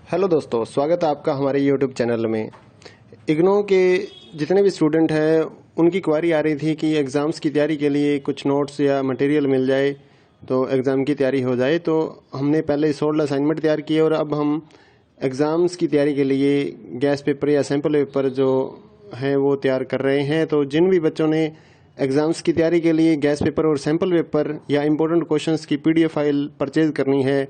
Hello दोस्तों, स्वागत है आपका हमारे यूट्यूब चैनल में। इग्नो के जितने भी स्टूडेंट हैं उनकी क्वारी आ रही थी कि एग्ज़ाम्स की तैयारी के लिए कुछ नोट्स या मटेरियल मिल जाए तो एग्ज़ाम की तैयारी हो जाए। तो हमने पहले 16 असाइनमेंट तैयार किए और अब हम एग्ज़ाम्स की तैयारी के लिए गैस पेपर या सैम्पल पेपर जो हैं वो तैयार कर रहे हैं। तो जिन भी बच्चों ने एग्ज़ाम्स की तैयारी के लिए गैस पेपर और सैम्पल पेपर या इम्पोर्टेंट क्वेश्चंस की पीडीएफ फाइल परचेज़ करनी है,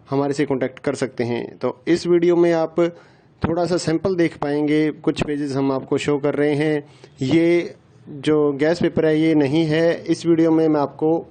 हमारे से कांटेक्ट कर सकते हैं। तो इस वीडियो में आप थोड़ा सा सैंपल देख पाएंगे, कुछ पेजेस हम आपको शो कर रहे हैं। ये जो गैस पेपर है ये नहीं है। इस वीडियो में मैं आपको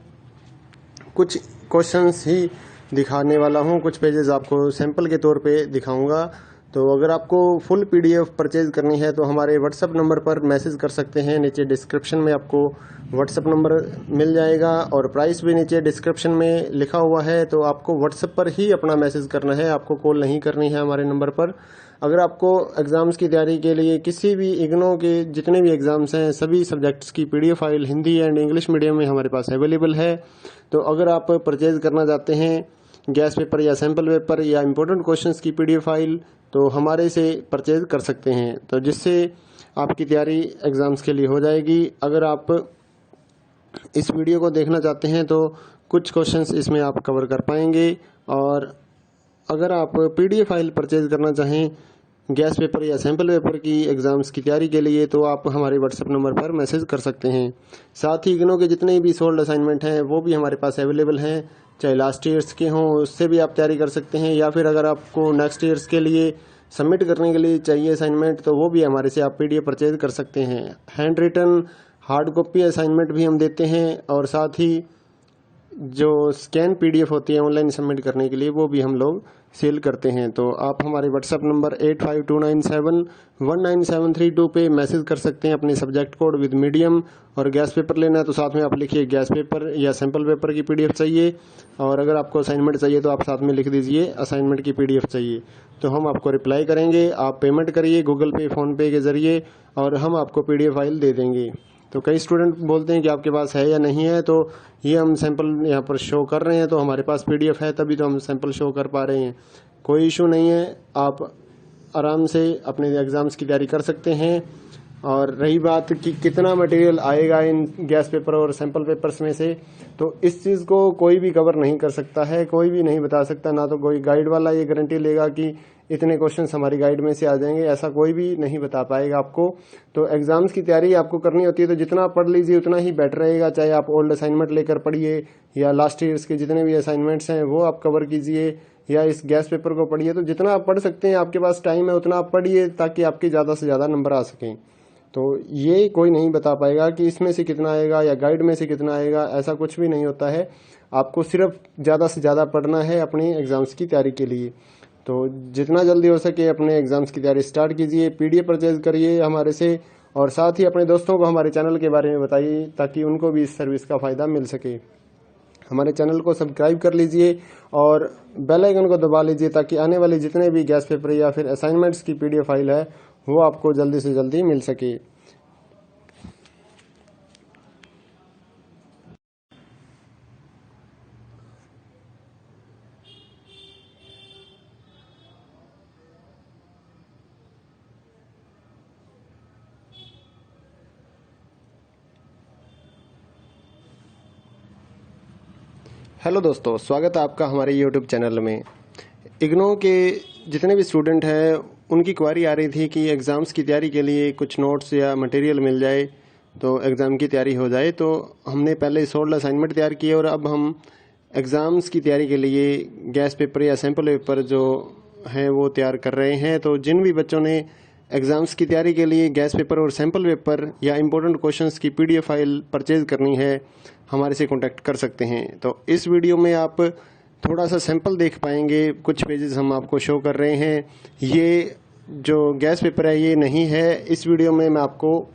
कुछ क्वेश्चंस ही दिखाने वाला हूँ, कुछ पेजेस आपको सैंपल के तौर पे दिखाऊंगा। तो अगर आपको फुल पीडीएफ परचेज करनी है तो हमारे व्हाट्सएप नंबर पर मैसेज कर सकते हैं। नीचे डिस्क्रिप्शन में आपको व्हाट्सएप नंबर मिल जाएगा और प्राइस भी नीचे डिस्क्रिप्शन में लिखा हुआ है। तो आपको व्हाट्सएप पर ही अपना मैसेज करना है, आपको कॉल नहीं करनी है हमारे नंबर पर। अगर आपको एग्ज़ाम्स की तैयारी के लिए किसी भी इग्नो के जितने भी एग्ज़ाम्स हैं सभी सब्जेक्ट्स की PDF file Hindi and English medium में हमारे पास अवेलेबल है। तो अगर आप परचेज करना चाहते हैं गैस पेपर या सैम्पल पेपर या इम्पोर्टेंट क्वेश्चंस की पीडीएफ फाइल तो हमारे से परचेज कर सकते हैं, तो जिससे आपकी तैयारी एग्ज़ाम्स के लिए हो जाएगी। अगर आप इस वीडियो को देखना चाहते हैं तो कुछ क्वेश्चंस इसमें आप कवर कर पाएंगे। और अगर आप पीडीएफ फाइल परचेज करना चाहें गैस पेपर या सैम्पल पेपर की एग्ज़ाम्स की तैयारी के लिए तो आप हमारे व्हाट्सएप नंबर पर मैसेज कर सकते हैं। साथ ही इग्नो के जितने भी सोल्ड असाइनमेंट हैं वो भी हमारे पास अवेलेबल हैं, चाहे लास्ट ईयर्स के हों उससे भी आप तैयारी कर सकते हैं, या फिर अगर आपको नेक्स्ट ईयर्स के लिए सबमिट करने के लिए चाहिए असाइनमेंट तो वो भी हमारे से आप पीडीएफ परचेज कर सकते हैं। Hand written hard copy assignment भी हम देते हैं और साथ ही जो स्कैन पीडीएफ होती है ऑनलाइन सबमिट करने के लिए वो भी हम लोग सेल करते हैं। तो आप हमारे व्हाट्सएप नंबर 8529719732 पे मैसेज कर सकते हैं अपने सब्जेक्ट कोड विद मीडियम। और गैस पेपर लेना है तो साथ में आप लिखिए गैस पेपर या सैम्पल पेपर की पीडीएफ चाहिए, और अगर आपको असाइनमेंट चाहिए तो आप साथ में लिख दीजिए असाइनमेंट की पीडीएफ चाहिए, तो हम आपको रिप्लाई करेंगे। आप पेमेंट करिए गूगल पे फ़ोनपे के ज़रिए और हम आपको पीडीएफ फाइल दे देंगे। तो कई स्टूडेंट बोलते हैं कि आपके पास है या नहीं है, तो ये हम सैंपल यहाँ पर शो कर रहे हैं, तो हमारे पास पीडीएफ है तभी तो हम सैंपल शो कर पा रहे हैं। कोई इशू नहीं है, आप आराम से अपने एग्ज़ाम्स की तैयारी कर सकते हैं। और रही बात कि कितना मटेरियल आएगा इन गैस पेपर और सैंपल पेपर्स में से, तो इस चीज़ को कोई भी कवर नहीं कर सकता है, कोई भी नहीं बता सकता। ना तो कोई गाइड वाला ये गारंटी लेगा कि इतने क्वेश्चंस हमारी गाइड में से आ जाएंगे, ऐसा कोई भी नहीं बता पाएगा आपको। तो एग्ज़ाम्स की तैयारी आपको करनी होती है तो जितना पढ़ लीजिए उतना ही बेटर रहेगा। चाहे आप ओल्ड असाइनमेंट लेकर पढ़िए या लास्ट ईयर्स के जितने भी असाइनमेंट्स हैं वो आप कवर कीजिए, या इस गैस पेपर को पढ़िए। तो जितना आप पढ़ सकते हैं, आपके पास टाइम है उतना आप पढ़िए ताकि आपके ज़्यादा से ज़्यादा नंबर आ सकें। तो ये कोई नहीं बता पाएगा कि इसमें से कितना आएगा या गाइड में से कितना आएगा, ऐसा कुछ भी नहीं होता है। आपको सिर्फ ज़्यादा से ज़्यादा पढ़ना है अपनी एग्ज़ाम्स की तैयारी के लिए। तो जितना जल्दी हो सके अपने एग्ज़ाम्स की तैयारी स्टार्ट कीजिए, पीडीएफ परचेज करिए हमारे से, और साथ ही अपने दोस्तों को हमारे चैनल के बारे में बताइए ताकि उनको भी इस सर्विस का फ़ायदा मिल सके। हमारे चैनल को सब्सक्राइब कर लीजिए और बेल आइकन को दबा लीजिए ताकि आने वाले जितने भी गैस पेपर या फिर असाइनमेंट्स की पीडीएफ फाइल है वो आपको जल्दी से जल्दी मिल सके। हेलो दोस्तों, स्वागत है आपका हमारे यूट्यूब चैनल में। इग्नो के जितने भी स्टूडेंट हैं उनकी क्वारी आ रही थी कि एग्ज़ाम्स की तैयारी के लिए कुछ नोट्स या मटेरियल मिल जाए तो एग्ज़ाम की तैयारी हो जाए। तो हमने पहले 16 असाइनमेंट तैयार किए और अब हम एग्ज़ाम्स की तैयारी के लिए गैस पेपर या सैम्पल पेपर जो हैं वो तैयार कर रहे हैं। तो जिन भी बच्चों ने एग्ज़ाम्स की तैयारी के लिए गैस पेपर और सैम्पल पेपर या इम्पोर्टेंट क्वेश्चंस की पीडीएफ फाइल परचेज करनी है, हमारे से कांटेक्ट कर सकते हैं। तो इस वीडियो में आप थोड़ा सा सैंपल देख पाएंगे, कुछ पेजेस हम आपको शो कर रहे हैं। ये जो गैस पेपर है ये नहीं है। इस वीडियो में मैं आपको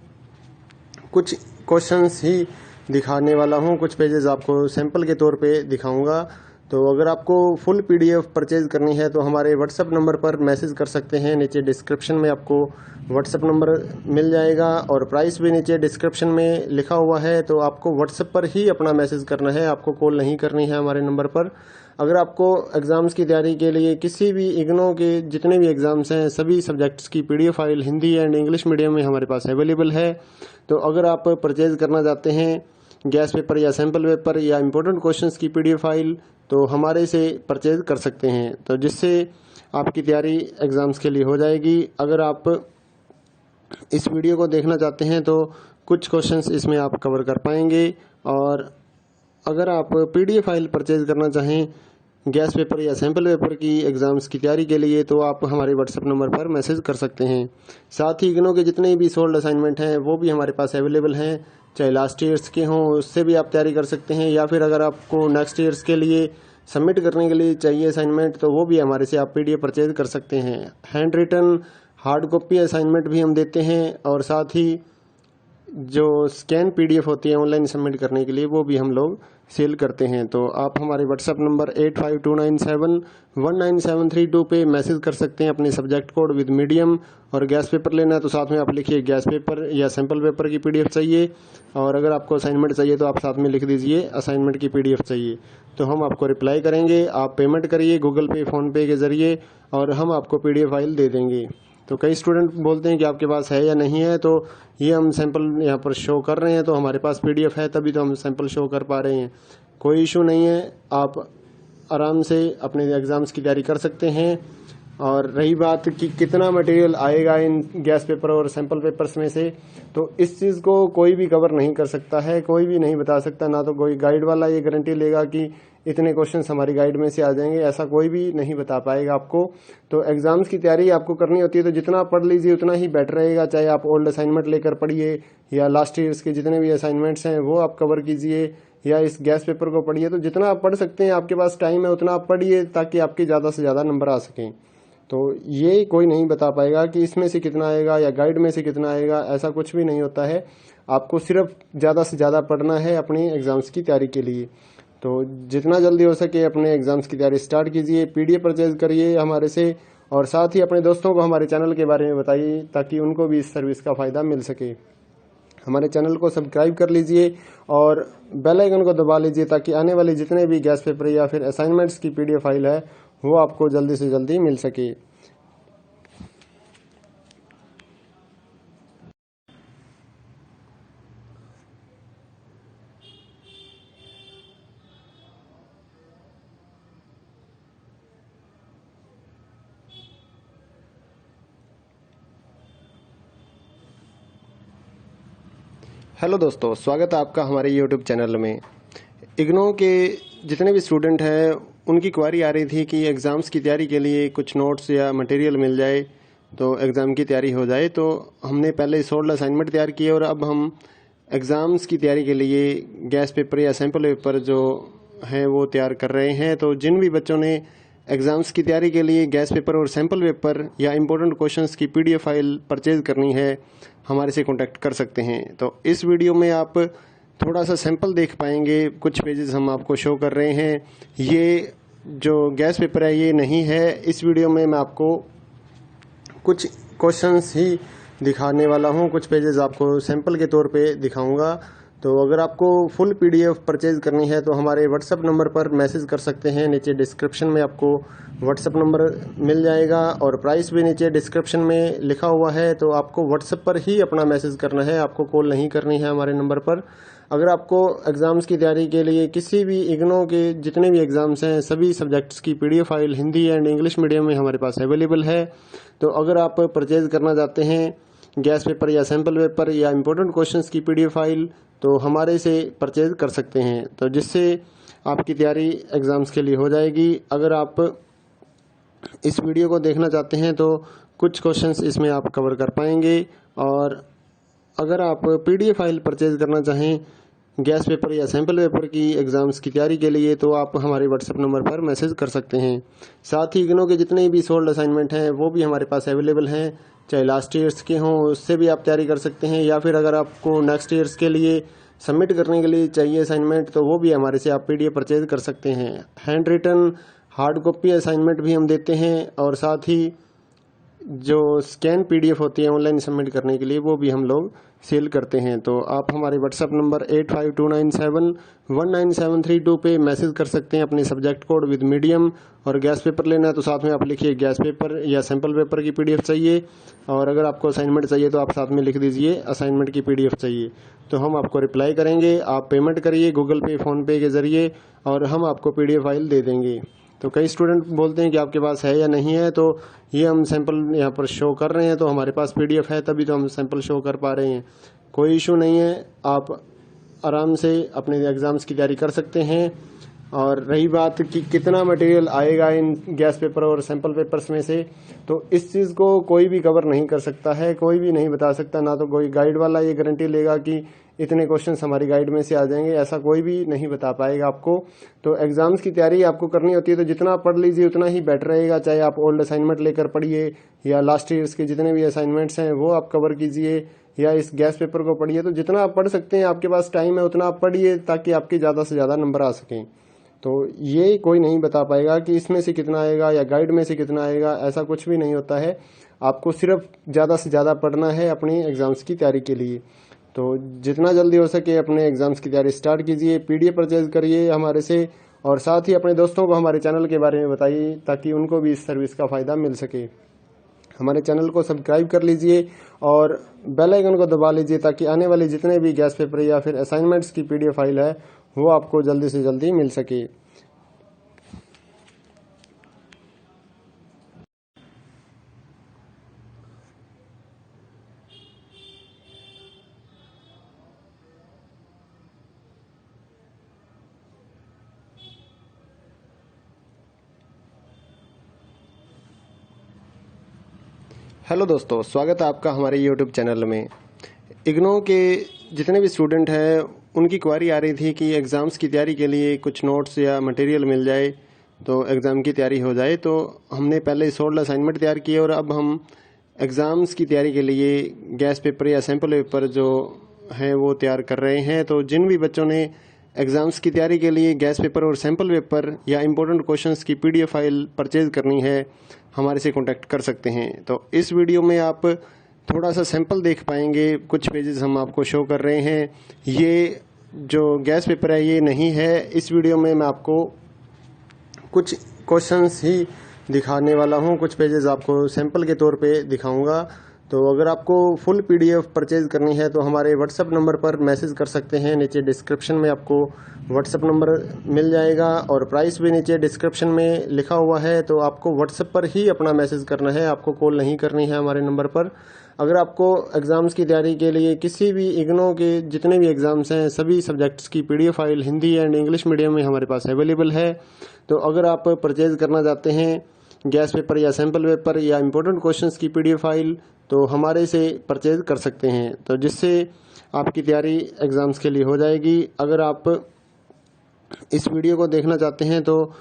कुछ क्वेश्चंस ही दिखाने वाला हूँ, कुछ पेजेस आपको सैंपल के तौर पे दिखाऊंगा। तो अगर आपको फुल PDF परचेज़ करनी है तो हमारे व्हाट्सअप नंबर पर मैसेज कर सकते हैं। नीचे डिस्क्रिप्शन में आपको व्हाट्सअप नंबर मिल जाएगा और प्राइस भी नीचे डिस्क्रिप्शन में लिखा हुआ है। तो आपको व्हाट्सअप पर ही अपना मैसेज करना है, आपको कॉल नहीं करनी है हमारे नंबर पर। अगर आपको एग्ज़ाम्स की तैयारी के लिए किसी भी इग्नो के जितने भी एग्ज़ाम्स हैं सभी सब्जेक्ट्स की PDF file Hindi and English medium में हमारे पास अवेलेबल है। तो अगर आप परचेज़ करना चाहते हैं गैस पेपर या सैम्पल पेपर या इम्पोर्टेंट क्वेश्चंस की PDF फाइल तो हमारे से परचेज़ कर सकते हैं, तो जिससे आपकी तैयारी एग्ज़ाम्स के लिए हो जाएगी। अगर आप इस वीडियो को देखना चाहते हैं तो कुछ क्वेश्चंस इसमें आप कवर कर पाएंगे। और अगर आप PDF फाइल परचेज़ करना चाहें गैस पेपर या सैम्पल पेपर की एग्ज़ाम्स की तैयारी के लिए तो आप हमारे व्हाट्सएप नंबर पर मैसेज कर सकते हैं। साथ ही इग्नो के जितने भी सोल्ड असाइनमेंट हैं वो भी हमारे पास अवेलेबल हैं, चाहे लास्ट ईयर्स के हों उससे भी आप तैयारी कर सकते हैं, या फिर अगर आपको नेक्स्ट ईयर्स के लिए सबमिट करने के लिए चाहिए असाइनमेंट तो वो भी हमारे से आप PDF परचेज कर सकते हैं। Hand written hard copy assignment भी हम देते हैं और साथ ही जो स्कैन PDF होती है ऑनलाइन सबमिट करने के लिए वो भी हम लोग सेल करते हैं। तो आप हमारे व्हाट्सएप नंबर 8529719732 पे मैसेज कर सकते हैं अपने सब्जेक्ट कोड विद मीडियम। और गैस पेपर लेना है तो साथ में आप लिखिए गैस पेपर या सैम्पल पेपर की PDF चाहिए, और अगर आपको असाइनमेंट चाहिए तो आप साथ में लिख दीजिए असाइनमेंट की PDF चाहिए, तो हम आपको रिप्लाई करेंगे। आप पेमेंट करिए गूगल पे फ़ोनपे के ज़रिए और हम आपको PDF फाइल दे देंगे। तो कई स्टूडेंट बोलते हैं कि आपके पास है या नहीं है, तो ये हम सैंपल यहाँ पर शो कर रहे हैं, तो हमारे पास PDF है तभी तो हम सैंपल शो कर पा रहे हैं। कोई इशू नहीं है, आप आराम से अपने एग्ज़ाम्स की तैयारी कर सकते हैं। और रही बात कि कितना मटेरियल आएगा इन गैस पेपर और सैंपल पेपर्स में से, तो इस चीज़ को कोई भी कवर नहीं कर सकता है, कोई भी नहीं बता सकता। ना तो कोई गाइड वाला ये गारंटी लेगा कि इतने क्वेश्चंस हमारी गाइड में से आ जाएंगे, ऐसा कोई भी नहीं बता पाएगा आपको। तो एग्ज़ाम्स की तैयारी आपको करनी होती है तो जितना पढ़ लीजिए उतना ही बेटर रहेगा। चाहे आप ओल्ड असाइनमेंट लेकर पढ़िए या लास्ट ईयर्स के जितने भी असाइनमेंट्स हैं वो आप कवर कीजिए, या इस गैस पेपर को पढ़िए। तो जितना आप पढ़ सकते हैं, आपके पास टाइम है उतना आप पढ़िए ताकि आपके ज़्यादा से ज़्यादा नंबर आ सकें। तो ये कोई नहीं बता पाएगा कि इसमें से कितना आएगा या गाइड में से कितना आएगा, ऐसा कुछ भी नहीं होता है। आपको सिर्फ ज़्यादा से ज़्यादा पढ़ना है अपनी एग्ज़ाम्स की तैयारी के लिए। तो जितना जल्दी हो सके अपने एग्ज़ाम्स की तैयारी स्टार्ट कीजिए, PDF परचेज़ करिए हमारे से, और साथ ही अपने दोस्तों को हमारे चैनल के बारे में बताइए ताकि उनको भी इस सर्विस का फ़ायदा मिल सके। हमारे चैनल को सब्सक्राइब कर लीजिए और बेल आइकन को दबा लीजिए ताकि आने वाले जितने भी गैस पेपर या फिर असाइनमेंट्स की PDF फाइल है वो आपको जल्दी से जल्दी मिल सके। हेलो दोस्तों, स्वागत है आपका हमारे YouTube चैनल में। इग्नो के जितने भी स्टूडेंट हैं उनकी क्वारी आ रही थी कि एग्ज़ाम्स की तैयारी के लिए कुछ नोट्स या मटेरियल मिल जाए तो एग्ज़ाम की तैयारी हो जाए। तो हमने पहले सोल्ड असाइनमेंट तैयार किए और अब हम एग्ज़ाम्स की तैयारी के लिए गैस पेपर या सैम्पल पेपर जो हैं वो तैयार कर रहे हैं। तो जिन भी बच्चों ने एग्ज़ाम्स की तैयारी के लिए गैस पेपर और सैम्पल पेपर या इम्पोर्टेंट क्वेश्चंस की PDF फाइल परचेज़ करनी है हमारे से कांटेक्ट कर सकते हैं। तो इस वीडियो में आप थोड़ा सा सैंपल देख पाएंगे, कुछ पेजेस हम आपको शो कर रहे हैं। ये जो गैस पेपर है ये नहीं है, इस वीडियो में मैं आपको कुछ क्वेश्चंस ही दिखाने वाला हूँ, कुछ पेजेस आपको सैंपल के तौर पे दिखाऊंगा। तो अगर आपको फुल PDF परचेज़ करनी है तो हमारे व्हाट्सएप नंबर पर मैसेज कर सकते हैं। नीचे डिस्क्रिप्शन में आपको व्हाट्सएप नंबर मिल जाएगा और प्राइस भी नीचे डिस्क्रिप्शन में लिखा हुआ है। तो आपको व्हाट्सएप पर ही अपना मैसेज करना है, आपको कॉल नहीं करनी है हमारे नंबर पर। अगर आपको एग्ज़ाम्स की तैयारी के लिए किसी भी इग्नो के जितने भी एग्ज़ाम्स हैं सभी सब्जेक्ट्स की PDF file Hindi and English medium में हमारे पास अवेलेबल है। तो अगर आप परचेज़ करना चाहते हैं गैस पेपर या सैम्पल पेपर या इम्पोर्टेंट क्वेश्चंस की PDF फाइल तो हमारे से परचेज़ कर सकते हैं, तो जिससे आपकी तैयारी एग्ज़ाम्स के लिए हो जाएगी। अगर आप इस वीडियो को देखना चाहते हैं तो कुछ क्वेश्चंस इसमें आप कवर कर पाएंगे। और अगर आप PDF फाइल परचेज़ करना चाहें गैस पेपर या सैम्पल पेपर की एग्ज़ाम्स की तैयारी के लिए तो आप हमारे व्हाट्सएप नंबर पर मैसेज कर सकते हैं। साथ ही इग्नो के जितने भी सोल्ड असाइनमेंट हैं वो भी हमारे पास अवेलेबल हैं, चाहे लास्ट ईयर्स के हों उससे भी आप तैयारी कर सकते हैं, या फिर अगर आपको नेक्स्ट ईयर्स के लिए सबमिट करने के लिए चाहिए असाइनमेंट, तो वो भी हमारे से आप PDF परचेज कर सकते हैं। Hand written hard copy assignment भी हम देते हैं, और साथ ही जो स्कैन PDF होती है ऑनलाइन सबमिट करने के लिए, वो भी हम लोग सेल करते हैं। तो आप हमारे व्हाट्सएप नंबर 8529719732 पे मैसेज कर सकते हैं अपने सब्जेक्ट कोड विद मीडियम, और गैस पेपर लेना है तो साथ में आप लिखिए गैस पेपर या सैम्पल पेपर की PDF चाहिए, और अगर आपको असाइनमेंट चाहिए तो आप साथ में लिख दीजिए असाइनमेंट की PDF चाहिए, तो हम आपको रिप्लाई करेंगे। आप पेमेंट करिए गूगल पे, फ़ोनपे के ज़रिए, और हम आपको PDF फाइल दे देंगे। तो कई स्टूडेंट बोलते हैं कि आपके पास है या नहीं है, तो ये हम सैंपल यहाँ पर शो कर रहे हैं, तो हमारे पास PDF है तभी तो हम सैंपल शो कर पा रहे हैं। कोई इशू नहीं है, आप आराम से अपने एग्ज़ाम्स की तैयारी कर सकते हैं। और रही बात कि कितना मटेरियल आएगा इन गैस पेपर और सैंपल पेपर्स में से, तो इस चीज़ को कोई भी कवर नहीं कर सकता है, कोई भी नहीं बता सकता। ना तो कोई गाइड वाला ये गारंटी लेगा कि इतने क्वेश्चंस हमारी गाइड में से आ जाएंगे, ऐसा कोई भी नहीं बता पाएगा आपको। तो एग्ज़ाम्स की तैयारी आपको करनी होती है, तो जितना पढ़ लीजिए उतना ही बेटर रहेगा। चाहे आप ओल्ड असाइनमेंट लेकर पढ़िए, या लास्ट ईयर्स के जितने भी असाइनमेंट्स हैं वो आप कवर कीजिए, या इस गैस पेपर को पढ़िए। तो जितना आप पढ़ सकते हैं, आपके पास टाइम है उतना आप पढ़िए, ताकि आपके ज़्यादा से ज़्यादा नंबर आ सकें। तो ये कोई नहीं बता पाएगा कि इसमें से कितना आएगा या गाइड में से कितना आएगा, ऐसा कुछ भी नहीं होता है। आपको सिर्फ ज़्यादा से ज़्यादा पढ़ना है अपनी एग्ज़ाम्स की तैयारी के लिए। तो जितना जल्दी हो सके अपने एग्ज़ाम्स की तैयारी स्टार्ट कीजिए, PDF परचेज करिए हमारे से, और साथ ही अपने दोस्तों को हमारे चैनल के बारे में बताइए, ताकि उनको भी इस सर्विस का फ़ायदा मिल सके। हमारे चैनल को सब्सक्राइब कर लीजिए और बेल आइकन को दबा लीजिए, ताकि आने वाले जितने भी गैस पेपर या फिर असाइनमेंट्स की PDF फाइल है वो आपको जल्दी से जल्दी मिल सके। हेलो दोस्तों, स्वागत है आपका हमारे YouTube चैनल में। इग्नो के जितने भी स्टूडेंट हैं उनकी क्वारी आ रही थी कि एग्ज़ाम्स की तैयारी के लिए कुछ नोट्स या मटेरियल मिल जाए तो एग्ज़ाम की तैयारी हो जाए। तो हमने पहले 16 असाइनमेंट तैयार किए, और अब हम एग्ज़ाम्स की तैयारी के लिए गैस पेपर या सैम्पल पेपर जो है वो तैयार कर रहे हैं। तो जिन भी बच्चों ने एग्ज़ाम्स की तैयारी के लिए गैस पेपर और सैम्पल पेपर या इम्पोर्टेंट क्वेश्चंस की PDF फाइल परचेज़ करनी है, हमारे से कांटेक्ट कर सकते हैं। तो इस वीडियो में आप थोड़ा सा सैंपल देख पाएंगे, कुछ पेजेस हम आपको शो कर रहे हैं। ये जो गैस पेपर है ये नहीं है, इस वीडियो में मैं आपको कुछ क्वेश्चंस ही दिखाने वाला हूँ, कुछ पेजेस आपको सैंपल के तौर पे दिखाऊंगा। तो अगर आपको फुल PDF परचेज करनी है तो हमारे व्हाट्सएप नंबर पर मैसेज कर सकते हैं। नीचे डिस्क्रिप्शन में आपको व्हाट्सएप नंबर मिल जाएगा, और प्राइस भी नीचे डिस्क्रिप्शन में लिखा हुआ है। तो आपको व्हाट्सएप पर ही अपना मैसेज करना है, आपको कॉल नहीं करनी है हमारे नंबर पर। अगर आपको एग्ज़ाम्स की तैयारी के लिए किसी भी इग्नो के जितने भी एग्ज़ाम्स हैं सभी सब्जेक्ट्स की PDF file Hindi and English medium में हमारे पास अवेलेबल है। तो अगर आप परचेज़ करना चाहते हैं गैस पेपर या सैम्पल पेपर या इम्पोर्टेंट क्वेश्चंस की PDF फाइल, तो हमारे से परचेज कर सकते हैं, तो जिससे आपकी तैयारी एग्ज़ाम्स के लिए हो जाएगी। अगर आप इस वीडियो को देखना चाहते हैं तो